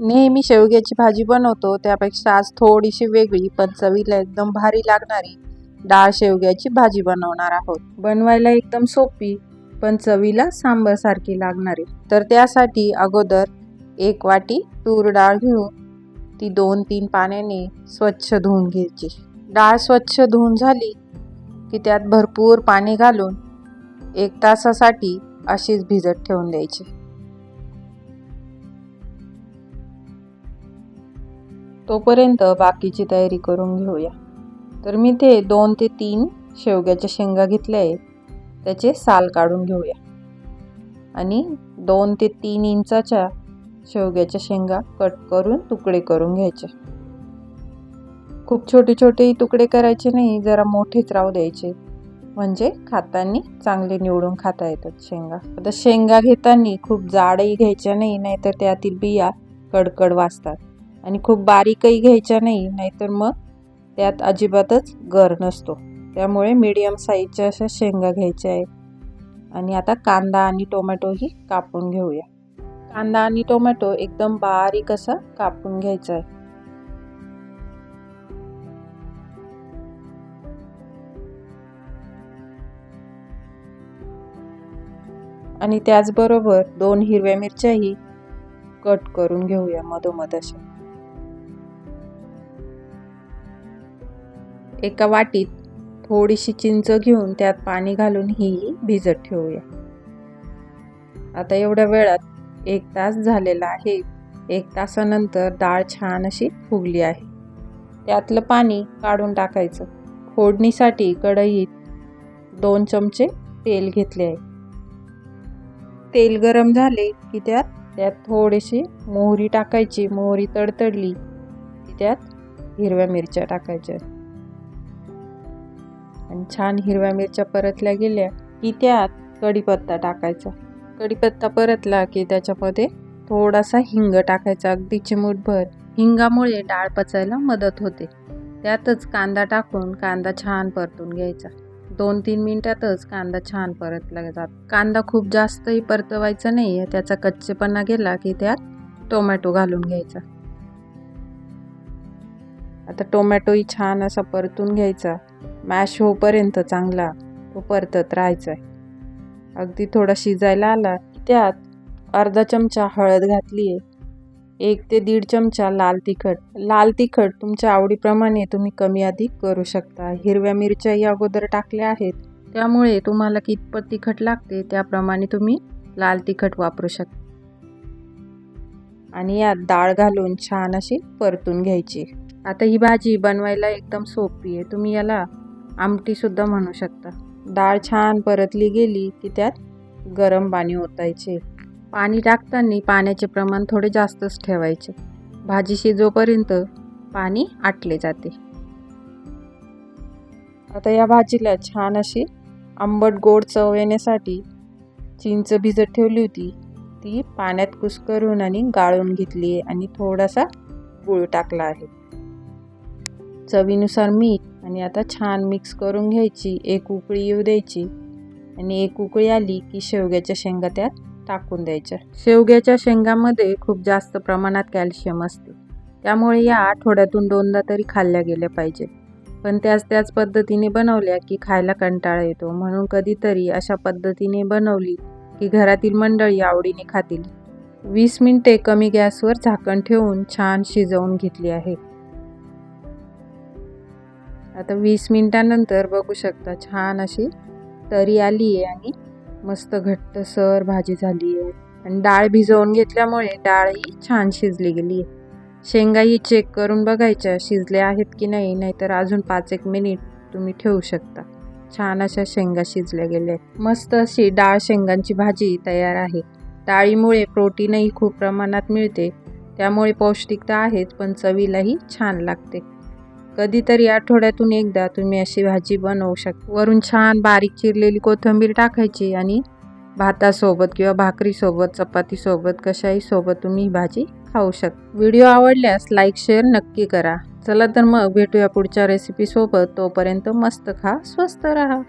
नेहमी शेवग्याची भाजी बनवतो त्यापेक्षा आज थोडीशी वेगळी पण चवीला एकदम भारी लागणारी डाळ शेवग्याची भाजी बनवणार आहोत। बनवायला एकदम सोपी पण चवीला सांबर सारखी लागणारी। तर त्यासाठी अगोदर 1 वाटी तूर डाळ घेऊन ती 2-3 पाण्याने स्वच्छ धुवून घ्यायची। डाळ स्वच्छ धुवून झाली की त्यात भरपूर पाणी घालून 1 तासासाठी अशीच भिजत ठेवून द्यायची। तोपर्यंत बाकीची तयारी करून घेऊया। तर मी ते 2 ते 3 शेवग्याच्या शेंगा घेतल्या आहे, त्याचे साल काढून घेऊया आणि 2 ते 3 इंचाच्या शेवग्याच्या शेंगा कट करून तुकडे करून घ्यायचे। खूप छोटे छोटे तुकडे करायचे नाही, जरा मोठेच राहू द्यायचे, म्हणजे खाताना चांगले निवडून खाता येतात शेंगा। आता शेंगा घेताना खूप जाडही घ्यायच्या नाही, नाहीतर त्यातील बिया कडकड वाजतात, आणि खूप बारीकही घ्यायच्या नाही, नाहीतर मग त्यात अजिबातच गर नसतो। त्यामुळे मीडियम साईजच्या अशा शेंगा घ्यायच्या आहे। आणि आता कांदा आणि टोमॅटोही कापून घेऊया। कांदा आणि टोमॅटो एकदम बारीक असा कापून घ्यायचा आहे। आणि त्याचबरोबर 2 हिरव्या मिरच्याही कट करून घेऊया मधोमध अशा। एका वाटीत थोडीशी चिंच घेऊन त्यात पाणी घालून ही भिजत ठेवूया। आता एवढ्या वेळात 1 तास झालेला आहे। 1 तासानंतर डाळ छान अशी फुगली आहे। त्यातलं पाणी काढून टाकायचं। फोडणीसाठी कढईत 2 चमचे तेल घेतले आहे। तेल गरम झाले की त्यात थोडीशी मोहरी टाकायची। मोहरी तडतडली की त्यात हिरव्या मिरच्या टाकायच्या आणि छान हिरव्या मिरच्या परतल्या गेल्या की त्यात कढीपत्ता टाकायचा। कढीपत्ता परतला की त्याच्यामध्ये थोडासा हिंग टाकायचा, अगदी चिमूटभर। हिंगामुळे डाळ पचायला मदत होते। त्यातच कांदा टाकून कांदा छान परतून घ्यायचा। 2-3 मिनिटातच कांदा छान परतला जातो। कांदा खूप जास्तही परतवायचा नाही, त्याचा कच्चेपणा गेला की त्यात टोमॅटो घालून घ्यायचा। आता टोमॅटोही छान असा परतून घ्यायचा, मॅश होईपर्यंत चांगला तो परतत राहायचा। अगदी थोडा शिजायला आला की त्यात अर्धा चमचा हळद घातली आहे। 1 ते 1.5 चमचा लाल तिखट। लाल तिखट तुमच्या आवडीप्रमाणे तुम्ही कमी अधिक करू शकता। हिरव्या मिरच्याही अगोदर टाकल्या आहेत, त्यामुळे तुम्हाला कितपत तिखट लागते त्याप्रमाणे तुम्ही लाल तिखट वापरू शकता। आणि यात डाळ घालून छान अशी परतून घ्यायची। आता ही भाजी बनवायला एकदम सोपी आहे, तुम्ही याला आमटी सुद्धा म्हणू शकता। डाळ छान परतली गेली की त्यात गरम पाणी ओतायचे। पाणी टाकताना पाण्याचे प्रमाण थोडे जास्तच ठेवायचे, भाजी शिजोपर्यंत पाणी आटले जाते। आता या भाजीला छान अशी आंबट गोड चव येण्यासाठी चिंच भिजत ठेवली होती, ती पाण्यात कुस्करून आणि गाळून घेतली आहे, आणि थोडासा गूळ टाकला आहे। चवीनुसार मीठ, आणि आता छान मिक्स करून घ्यायची। 1 उकळी येऊ द्यायची, आणि 1 उकळी आली की शेवग्याच्या शेंगा त्यात टाकून द्यायच्या। शेवग्याच्या शेंगामध्ये खूप जास्त प्रमाणात कॅल्शियम असते, त्यामुळे या आठवड्यातून 2दा तरी खाल्ल्या गेल्या पाहिजे। पण त्याच पद्धतीने बनवल्या की खायला कंटाळा येतो, म्हणून कधीतरी अशा पद्धतीने बनवली की घरातील मंडळी आवडीने खातील। 20 मिनिटे कमी गॅसवर झाकण ठेवून छान शिजवून घेतली आहे। आता 20 मिनिटांनंतर बघू शकता छान अशी तरी आली आहे आणि मस्त घट्टसर भाजी झाली आहे। आणि डाळ भिजवून घेतल्यामुळे डाळही छान शिजली गेली आहे। शेंगाही चेक करून बघायच्या शिजल्या आहेत की नाही, नाहीतर अजून 5-1 मिनिट तुम्ही ठेवू शकता। छान अशा शेंगा शिजल्या गेल्या। मस्त अशी डाळ शेंगांची भाजी तयार आहे। डाळीमुळे प्रोटीनही खूप प्रमाणात मिळते, त्यामुळे पौष्टिकता आहेच, पण चवीलाही छान लागते। कधीतरी आठवड्यातून एकदा तुम्ही अशी भाजी बनवू शकता। वरून छान बारीक चिरलेली कोथिंबीर टाकायची, आणि भातासोबत किंवा भाकरीसोबत, चपातीसोबत, कशाही सोबत तुम्ही ही भाजी खाऊ शकता। व्हिडिओ आवडल्यास लाईक शेअर नक्की करा। चला तर मग भेटूया पुढच्या रेसिपी सोबत। तोपर्यंत मस्त खा, स्वस्त राहा।